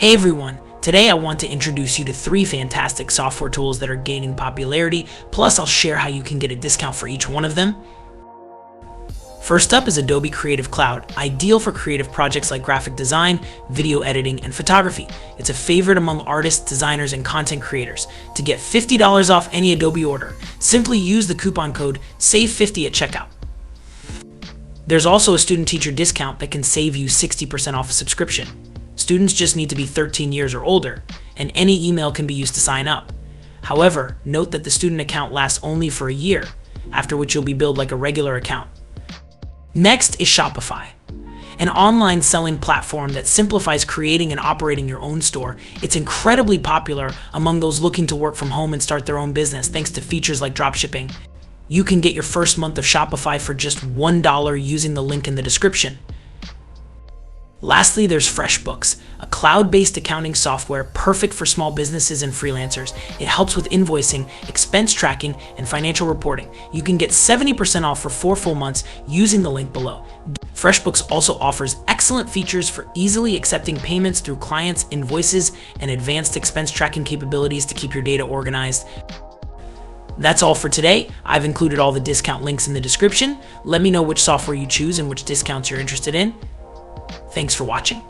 Hey everyone, today I want to introduce you to 3 fantastic software tools that are gaining popularity, plus I'll share how you can get a discount for each one of them. First up is Adobe Creative Cloud, ideal for creative projects like graphic design, video editing, and photography. It's a favorite among artists, designers, and content creators. To get $50 off any Adobe order, simply use the coupon code SAVE50 at checkout. There's also a student-teacher discount that can save you 60% off a subscription. Students just need to be 13 years or older, and any email can be used to sign up. However, note that the student account lasts only for a year, after which you'll be billed like a regular account. Next is Shopify, an online selling platform that simplifies creating and operating your own store. It's incredibly popular among those looking to work from home and start their own business thanks to features like dropshipping. You can get your first month of Shopify for just $1 using the link in the description. Lastly, there's FreshBooks, a cloud-based accounting software perfect for small businesses and freelancers. It helps with invoicing, expense tracking, and financial reporting. You can get 70% off for 4 full months using the link below. FreshBooks also offers excellent features for easily accepting payments through clients' invoices and advanced expense tracking capabilities to keep your data organized. That's all for today. I've included all the discount links in the description. Let me know which software you choose and which discounts you're interested in. Thanks for watching.